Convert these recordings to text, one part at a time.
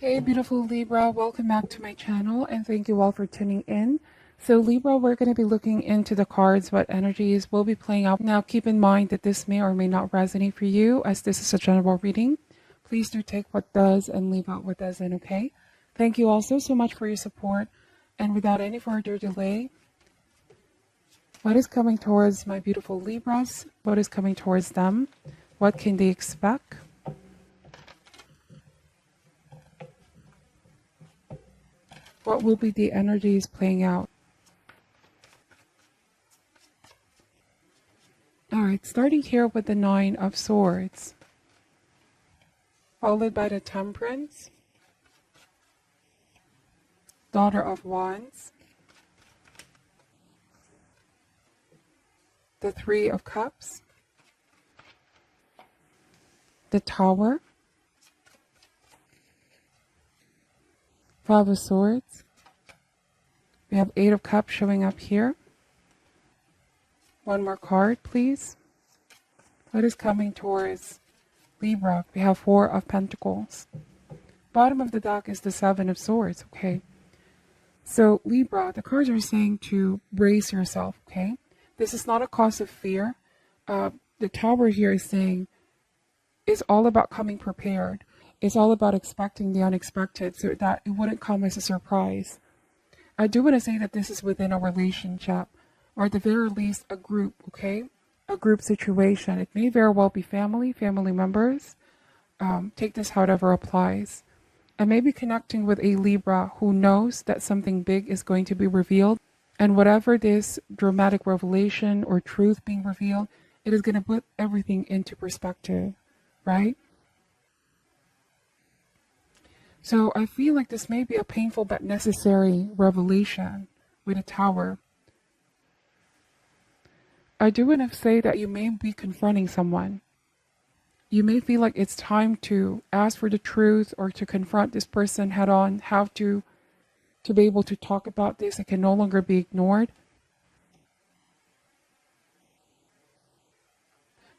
Hey beautiful Libra, welcome back to my channel and thank you all for tuning in. So Libra, we're going to be looking into the cards, what energies will be playing out. Now keep in mind that this may or may not resonate for you as this is a general reading. Please do take what does and leave out what doesn't, okay? Thank you all so much for your support, and without any further delay, what is coming towards my beautiful Libras? What is coming towards them? What can they expect? What will be the energies playing out? Alright, starting here with the Nine of Swords, followed by the Temperance, Daughter of Wands, the Three of Cups, the Tower, Five of Swords. We have Eight of Cups showing up here. One more card, please. What is coming towards Libra? We have Four of Pentacles. Bottom of the deck is the Seven of Swords, okay? So Libra, the cards are saying to brace yourself, okay? This is not a cause of fear. The Tower here is saying it's all about coming prepared. It's all about expecting the unexpected so that it wouldn't come as a surprise. I do want to say that this is within a relationship, or at the very least a group, okay? A group situation. It may very well be family members. Take this however applies. I may be connecting with a Libra who knows that something big is going to be revealed, and whatever this dramatic revelation or truth being revealed, it is going to put everything into perspective, right? So I feel like this may be a painful but necessary revelation with a Tower. I do want to say that you may be confronting someone. You may feel like it's time to ask for the truth or to confront this person head on, how to be able to talk about this. It can no longer be ignored.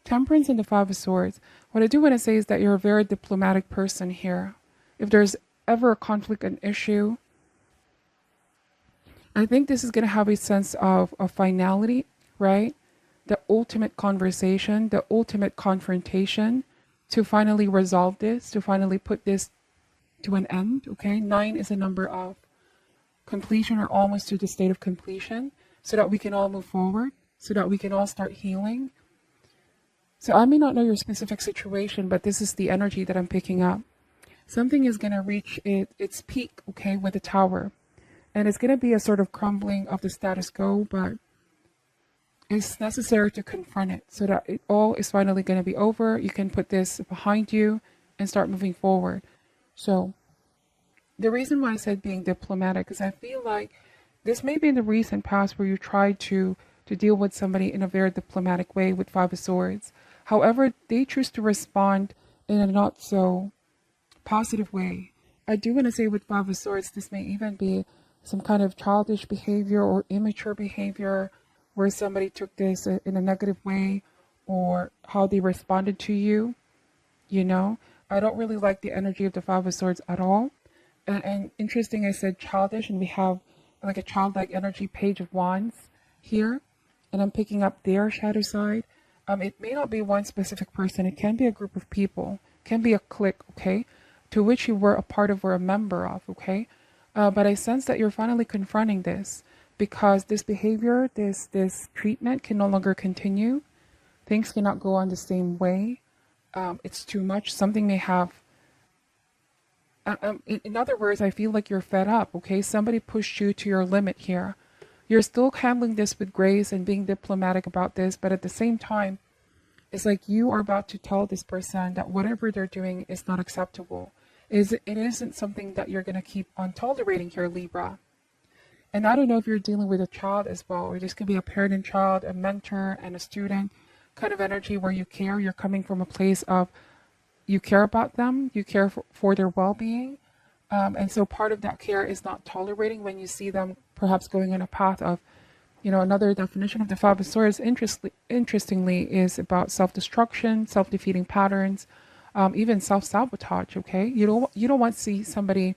Temperance and the Five of Swords. What I do want to say is that you're a very diplomatic person here. If there's ever a conflict, an issue, I think this is going to have a sense of finality, right? The ultimate conversation, the ultimate confrontation to finally resolve this, to finally put this to an end, okay? 9 is a number of completion or almost to the state of completion so that we can all move forward, so that we can all start healing. So I may not know your specific situation, but this is the energy that I'm picking up. Something is going to reach its peak, okay, with the Tower. And it's going to be a sort of crumbling of the status quo, but it's necessary to confront it so that it all is finally going to be over. You can put this behind you and start moving forward. So the reason why I said being diplomatic is I feel like this may be in the recent past where you tried to deal with somebody in a very diplomatic way with Five of Swords. However, they choose to respond in a not so positive way. I do want to say with Five of Swords, this may even be some kind of childish behavior or immature behavior where somebody took this in a negative way or how they responded to you. You know, I don't really like the energy of the Five of Swords at all. And interesting, I said childish, and we have like a childlike energy, Page of Wands here, and I'm picking up their shadow side. It may not be one specific person. It can be a group of people, can be a clique, okay, to which you were a part of or a member of, okay? But I sense that you're finally confronting this because this behavior, this treatment can no longer continue. Things cannot go on the same way. It's too much. Something may have... in other words, I feel like you're fed up, okay? Somebody pushed you to your limit here. You're still handling this with grace and being diplomatic about this, but at the same time, it's like you are about to tell this person that whatever they're doing is not acceptable. It isn't something that you're going to keep on tolerating here, Libra. And I don't know if you're dealing with a child as well, or this could be a parent and child, a mentor and a student kind of energy where you care. You're coming from a place of you care about them, you care for their well-being. And so part of that care is not tolerating when you see them perhaps going on a path of, you know, another definition of the Five of Swords, interestingly, is about self-destruction, self-defeating patterns, even self-sabotage. Okay, you don't want to see somebody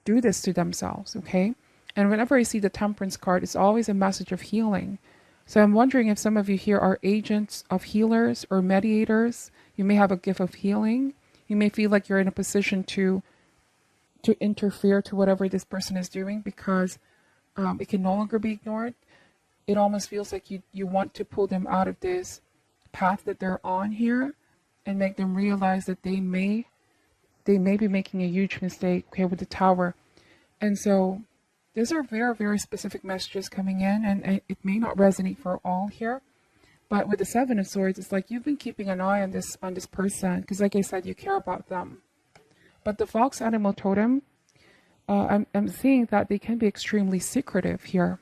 do this to themselves. Okay, and whenever I see the Temperance card, it's always a message of healing. So I'm wondering if some of you here are agents of healers or mediators. You may have a gift of healing. You may feel like you're in a position to interfere to whatever this person is doing because it can no longer be ignored. It almost feels like you want to pull them out of this path that they're on here and make them realize that they may be making a huge mistake here with the Tower. And so these are very, very specific messages coming in, and it may not resonate for all here. But with the Seven of Swords, it's like you've been keeping an eye on this person because, like I said, you care about them. But the Fox Animal Totem, I'm seeing that they can be extremely secretive here,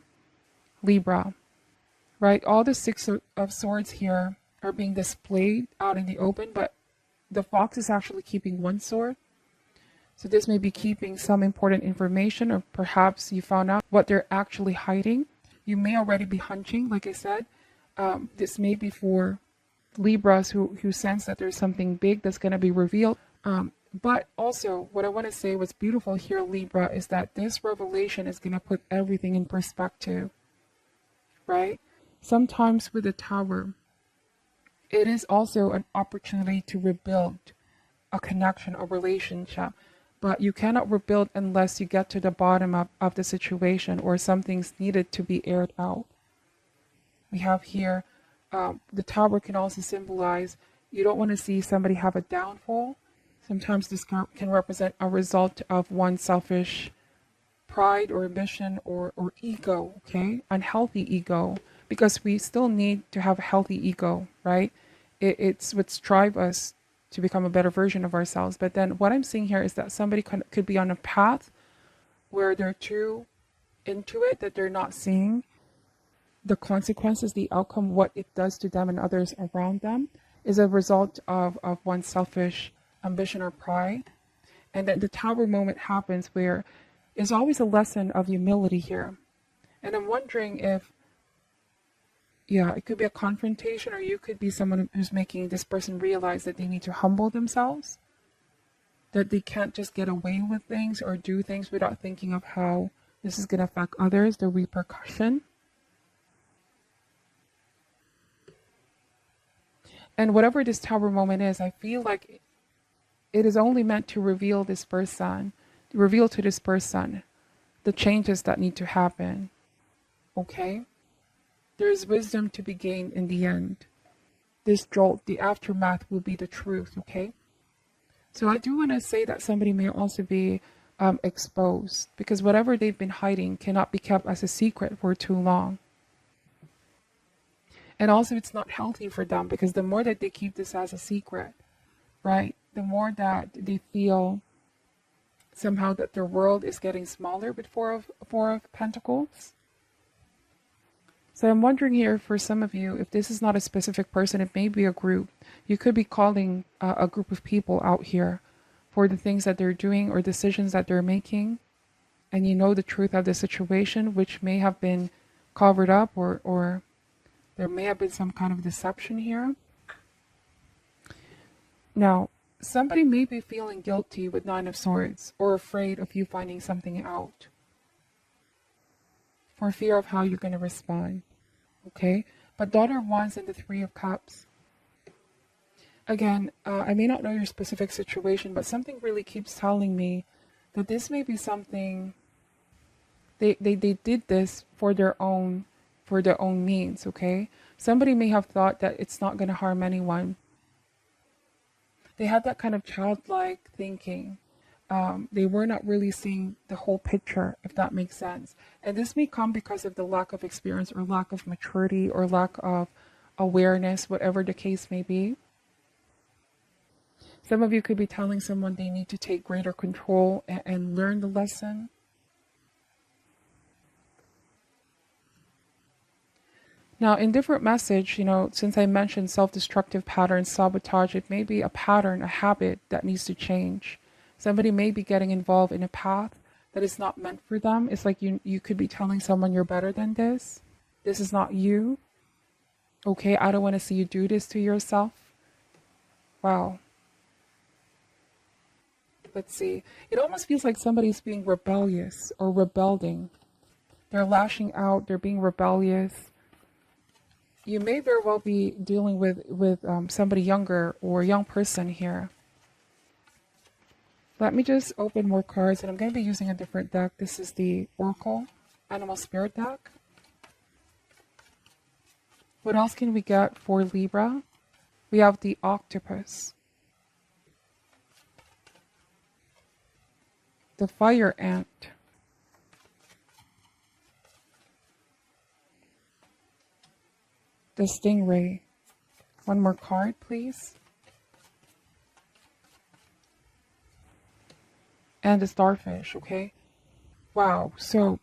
Libra, right? All the Six of Swords here are being displayed out in the open, but the fox is actually keeping one sword. So this may be keeping some important information, or perhaps you found out what they're actually hiding. You may already be hunching, like I said. This may be for Libras who sense that there's something big that's going to be revealed. But also, what I want to say, what's beautiful here, Libra, is that this revelation is going to put everything in perspective, right? Sometimes with the Tower, it is also an opportunity to rebuild a connection, a relationship. But you cannot rebuild unless you get to the bottom of the situation or something's needed to be aired out. We have here, the Tower can also symbolize you don't want to see somebody have a downfall. Sometimes this can represent a result of one's selfish pride or ambition or ego, okay? Unhealthy ego. Because we still need to have a healthy ego, right? It's what drives us to become a better version of ourselves. But then what I'm seeing here is that somebody could be on a path where they're too into it, that they're not seeing the consequences, the outcome, what it does to them and others around them is a result of one's selfish ambition or pride. And that the Tower moment happens where there's always a lesson of humility here. And I'm wondering if, yeah, it could be a confrontation, or you could be someone who's making this person realize that they need to humble themselves, that they can't just get away with things or do things without thinking of how this is going to affect others, the repercussion. And whatever this Tower moment is, I feel like it is only meant to reveal this person, reveal to this person the changes that need to happen. Okay? There is wisdom to be gained in the end. This jolt, the aftermath, will be the truth, okay? So I do want to say that somebody may also be exposed, because whatever they've been hiding cannot be kept as a secret for too long. And also it's not healthy for them, because the more that they keep this as a secret, right, the more that they feel somehow that their world is getting smaller with Four of Pentacles. So I'm wondering here for some of you, if this is not a specific person, it may be a group. You could be calling a group of people out here for the things that they're doing or decisions that they're making. And you know the truth of the situation, which may have been covered up, or there may have been some kind of deception here. Now, somebody may be feeling guilty with Nine of Swords, or afraid of you finding something out, for fear of how you're going to respond. Okay? But Daughter of Wands and the Three of Cups. Again, I may not know your specific situation, but something really keeps telling me that this may be something they did this for their own means, okay? Somebody may have thought that it's not going to harm anyone. They had that kind of childlike thinking. They were not really seeing the whole picture, if that makes sense. And this may come because of the lack of experience, or lack of maturity, or lack of awareness, whatever the case may be. Some of you could be telling someone they need to take greater control and learn the lesson. Now, in different message, since I mentioned self-destructive patterns, sabotage, it may be a pattern, a habit that needs to change. Somebody may be getting involved in a path that is not meant for them. It's like you could be telling someone you're better than this. This is not you. Okay, I don't want to see you do this to yourself. Wow. Let's see. It almost feels like somebody's being rebellious or rebelling. They're lashing out. They're being rebellious. You may very well be dealing with somebody younger or a young person here. Let me just open more cards, and I'm going to be using a different deck. This is the Oracle Animal Spirit deck. What else can we get for Libra? We have the Octopus, the Fire Ant, the Stingray. One more card, please. And the Starfish, okay? Wow, so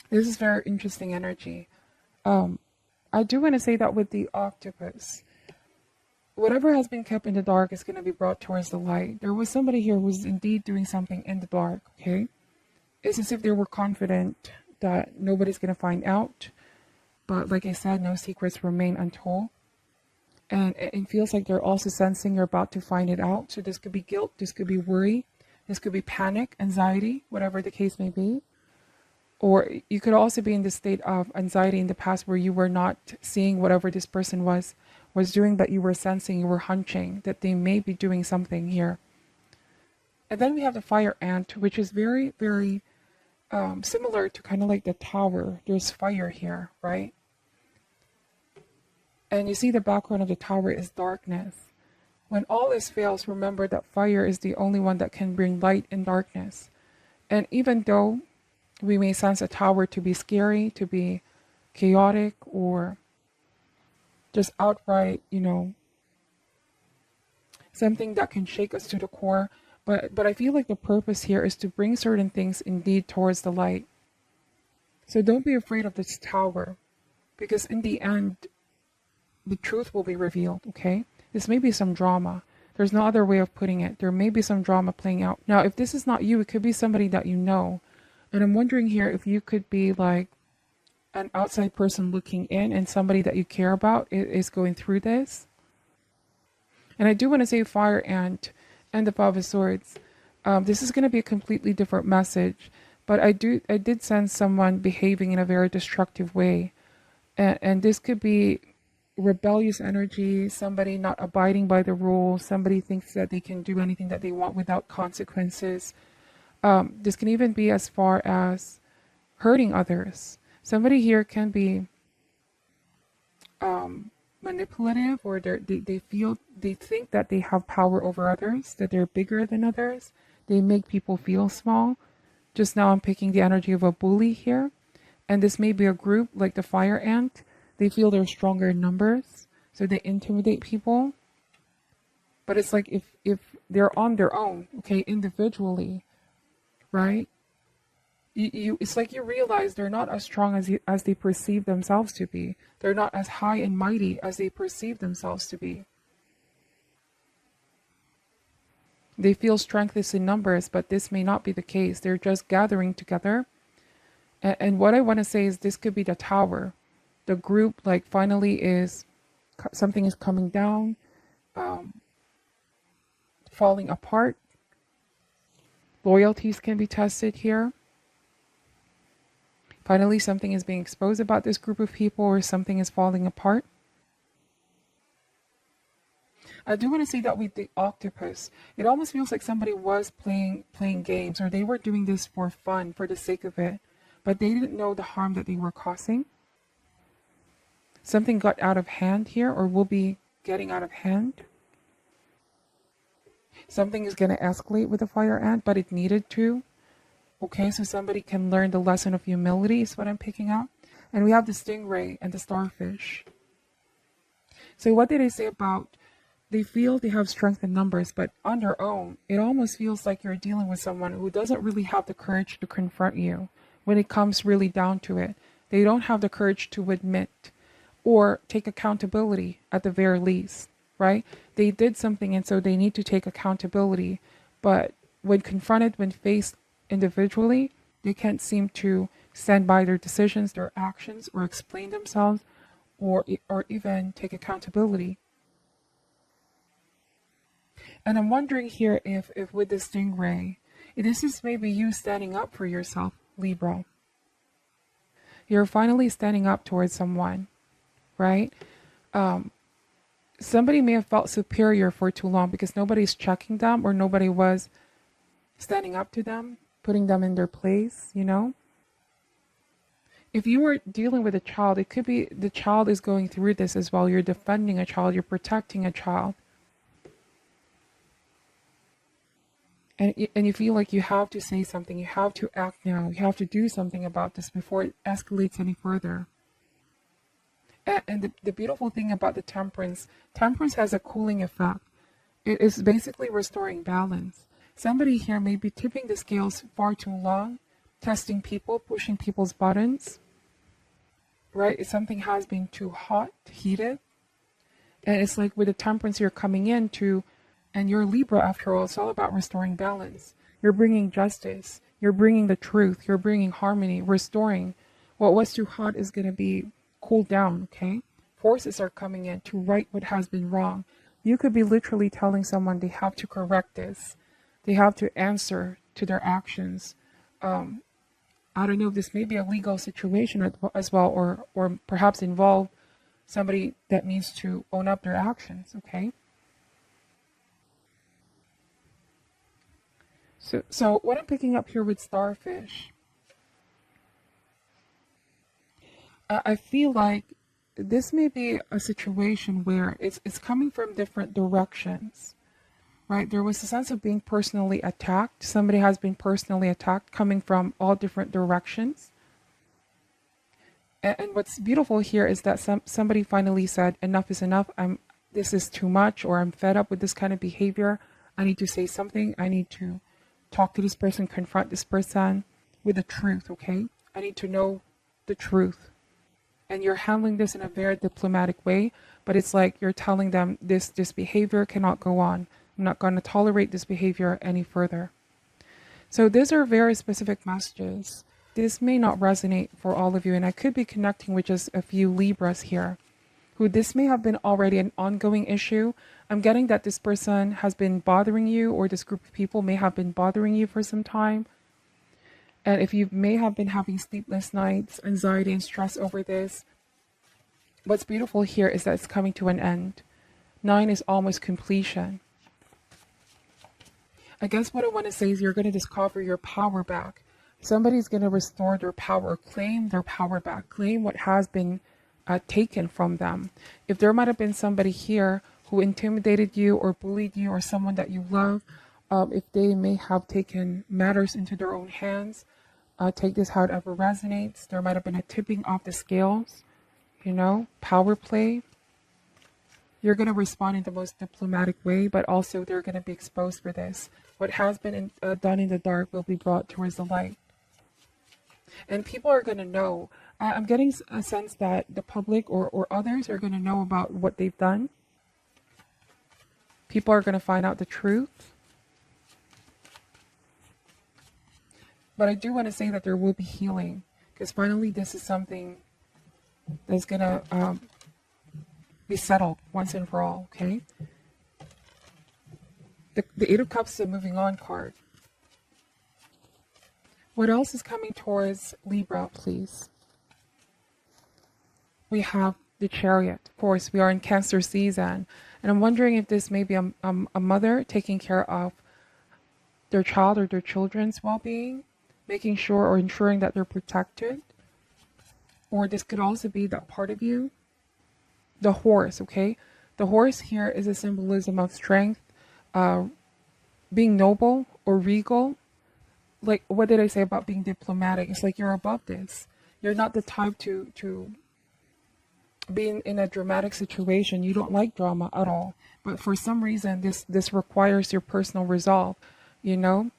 this is very interesting energy. I do want to say that with the Octopus, whatever has been kept in the dark is going to be brought towards the light. There was somebody here who was indeed doing something in the dark, okay? It's as if they were confident that nobody's going to find out. But like I said, no secrets remain untold. And it feels like they're also sensing you're about to find it out. So this could be guilt, this could be worry, this could be panic, anxiety, whatever the case may be. Or you could also be in the state of anxiety in the past where you were not seeing whatever this person was doing, but you were sensing, you were hunching that they may be doing something here. And then we have the Fire Ant, which is very, very similar to kind of like the tower. There's fire here, right? And you see the background of the tower is darkness. When all this fails, remember that fire is the only one that can bring light in darkness. And even though we may sense a tower to be scary, to be chaotic, or just outright, something that can shake us to the core. But I feel like the purpose here is to bring certain things indeed towards the light. So don't be afraid of this tower, because in the end, the truth will be revealed, okay? This may be some drama. There's no other way of putting it. There may be some drama playing out. Now, if this is not you, it could be somebody that you know. And I'm wondering here if you could be like an outside person looking in and somebody that you care about is going through this. And I do want to say Fire Ant and the Five of Swords. This is going to be a completely different message. But I did sense someone behaving in a very destructive way. And this could be rebellious energy, somebody not abiding by the rules, somebody thinks that they can do anything that they want without consequences. This can even be as far as hurting others. Somebody here can be manipulative, or they think that they have power over others, that they're bigger than others. They make people feel small. Just now I'm picking the energy of a bully here. And this may be a group like the Fire Ant. They feel they're stronger in numbers, so they intimidate people. But it's like if they're on their own, okay, individually, right? It's like you realize they're not as strong as they perceive themselves to be. They're not as high and mighty as they perceive themselves to be. They feel strength is in numbers, but this may not be the case. They're just gathering together. And what I want to say is this could be the tower. The group, like, finally is, something is coming down, falling apart. Loyalties can be tested here. Finally, something is being exposed about this group of people, or something is falling apart. I do want to say that with the Octopus, it almost feels like somebody was playing games, or they were doing this for fun, for the sake of it, but they didn't know the harm that they were causing. Something got out of hand here, or will be getting out of hand. Something is going to escalate with the Fire Ant, but it needed to. Okay, so somebody can learn the lesson of humility is what I'm picking up. And we have the Stingray and the Starfish. So what did I say about they feel they have strength in numbers, but on their own, it almost feels like you're dealing with someone who doesn't really have the courage to confront you when it comes really down to it. They don't have the courage to admit or take accountability at the very least, right? They did something, and so they need to take accountability. But when confronted, when faced individually, they can't seem to stand by their decisions, their actions, or explain themselves, or even take accountability. And I'm wondering here if with the stingray, this is maybe you standing up for yourself, Libra. You're finally standing up towards someone, right? Somebody may have felt superior for too long because nobody's checking them or nobody was standing up to them, putting them in their place, you know? If you were dealing with a child, it could be the child is going through this as well. You're defending a child, you're protecting a child. And you feel like you have to say something, you have to act now, you have to do something about this before it escalates any further. And the beautiful thing about the temperance has a cooling effect. It is basically restoring balance. Somebody here may be tipping the scales far too long, testing people, pushing people's buttons, right? If something has been too hot, heated. And it's like with the temperance you're coming into, and you're Libra after all, it's all about restoring balance. You're bringing justice. You're bringing the truth. You're bringing harmony, restoring. What was too hot is going to be cooled down, okay? Forces are coming in to right what has been wrong. You could be literally telling someone they have to correct this. They have to answer to their actions. I don't know if this may be a legal situation as well, or perhaps involve somebody that needs to own up their actions, okay? So what I'm picking up here with starfish, I feel like this may be a situation where it's coming from different directions, right? There was a sense of being personally attacked. Somebody has been personally attacked coming from all different directions. And what's beautiful here is that somebody finally said, enough is enough. This is too much, or I'm fed up with this kind of behavior. I need to say something. I need to talk to this person, confront this person with the truth, okay? I need to know the truth. And you're handling this in a very diplomatic way, but it's like you're telling them this behavior cannot go on. I'm not going to tolerate this behavior any further. So these are very specific messages. This may not resonate for all of you, and I could be connecting with just a few Libras here, who this may have been already an ongoing issue. I'm getting that this person has been bothering you, or this group of people may have been bothering you for some time. And if you may have been having sleepless nights, anxiety and stress over this, what's beautiful here is that it's coming to an end. 9 is almost completion. I guess what I want to say is you're going to discover your power back. Somebody's going to restore their power, claim their power back, claim what has been taken from them. If there might have been somebody here who intimidated you or bullied you, or someone that you love, if they may have taken matters into their own hands, take this however resonates. There might have been a tipping off the scales, you know, power play. You're going to respond in the most diplomatic way, but also they're going to be exposed for this. What has been done in the dark will be brought towards the light. And people are going to know. I'm getting a sense that the public or others are going to know about what they've done. People are going to find out the truth. But I do want to say that there will be healing, because finally this is something that's going to be settled once and for all, okay? The Eight of Cups is a moving on card. What else is coming towards Libra, please? We have the Chariot. Of course, we are in Cancer season. And I'm wondering if this may be a mother taking care of their child or their children's well-being, making sure or ensuring that they're protected. Or this could also be that part of you. The horse, okay? The horse here is a symbolism of strength, being noble or regal. Like, what did I say about being diplomatic? It's like you're above this. You're not the type to be in a dramatic situation. You don't like drama at all. But for some reason, this requires your personal resolve, you know?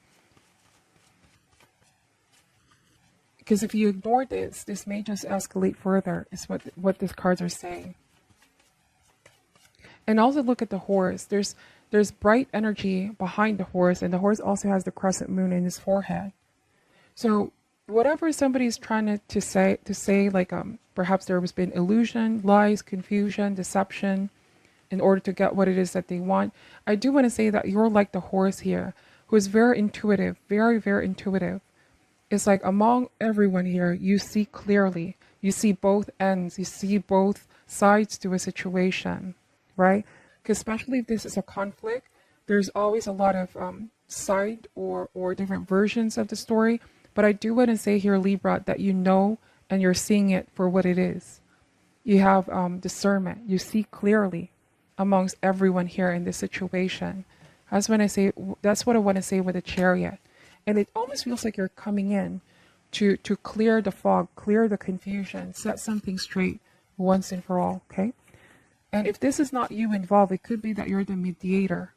Because if you ignore this may just escalate further, is what these cards are saying. And also look at the horse. There's bright energy behind the horse, and the horse also has the crescent moon in his forehead. So whatever somebody's trying to say like perhaps there has been illusion, lies, confusion, deception, in order to get what it is that they want. I do want to say that you're like the horse here, who is very intuitive, very, very intuitive. It's like among everyone here, you see clearly. You see both ends. You see both sides to a situation, right? Because especially if this is a conflict, there's always a lot of side or different versions of the story. But I do want to say here, Libra, that you know and you're seeing it for what it is. You have discernment. You see clearly amongst everyone here in this situation. That's when I say, that's what I want to say with the Chariot. And it almost feels like you're coming in to clear the fog, clear the confusion, set something straight once and for all, okay? And if this is not you involved, it could be that you're the mediator.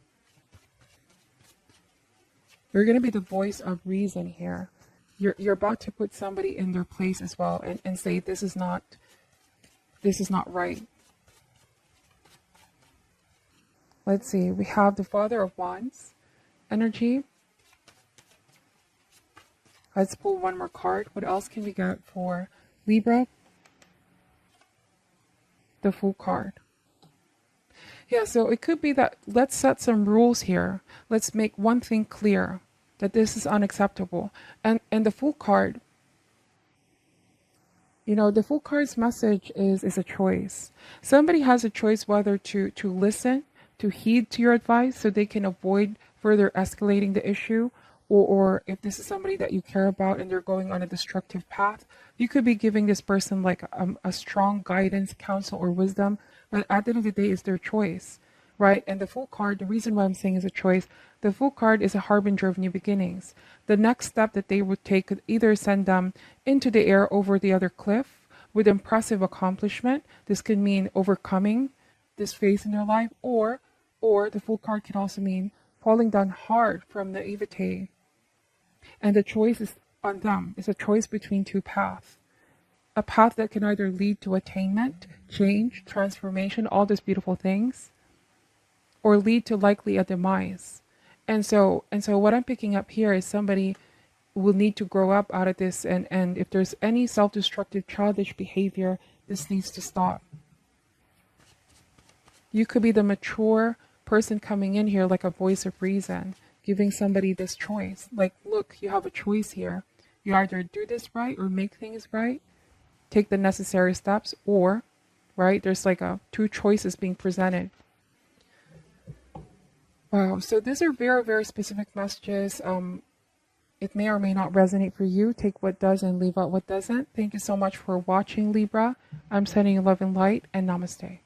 You're going to be the voice of reason here. You're about to put somebody in their place as well and say, this is not right. Let's see, we have the Father of Wands energy. Let's pull one more card. What else can we get for Libra? The Fool card. Yeah, so it could be that let's set some rules here. Let's make one thing clear, that this is unacceptable. And the Fool card, you know, the Fool card's message is a choice. Somebody has a choice whether to listen, to heed to your advice so they can avoid further escalating the issue, or if this is somebody that you care about and they're going on a destructive path, you could be giving this person like a strong guidance, counsel, or wisdom. But at the end of the day, it's their choice, right? And the Fool card, the reason why I'm saying is a choice, the Fool card is a harbinger of new beginnings. The next step that they would take could either send them into the air over the other cliff with impressive accomplishment. This could mean overcoming this phase in their life, or the Fool card can also mean falling down hard from naivete. And the choice is on them. It's a choice between two paths. A path that can either lead to attainment, change, transformation, all those beautiful things, or lead to likely a demise. And so what I'm picking up here is somebody will need to grow up out of this, and if there's any self-destructive childish behavior, this needs to stop. You could be the mature person coming in here like a voice of reason, giving somebody this choice. Like, look, you have a choice here. You either do this right or make things right, take the necessary steps, or, right, there's like two choices being presented. Wow, so these are very, very specific messages. It may or may not resonate for you. Take what does and leave out what doesn't. Thank you so much for watching, Libra. I'm sending you love and light, and namaste.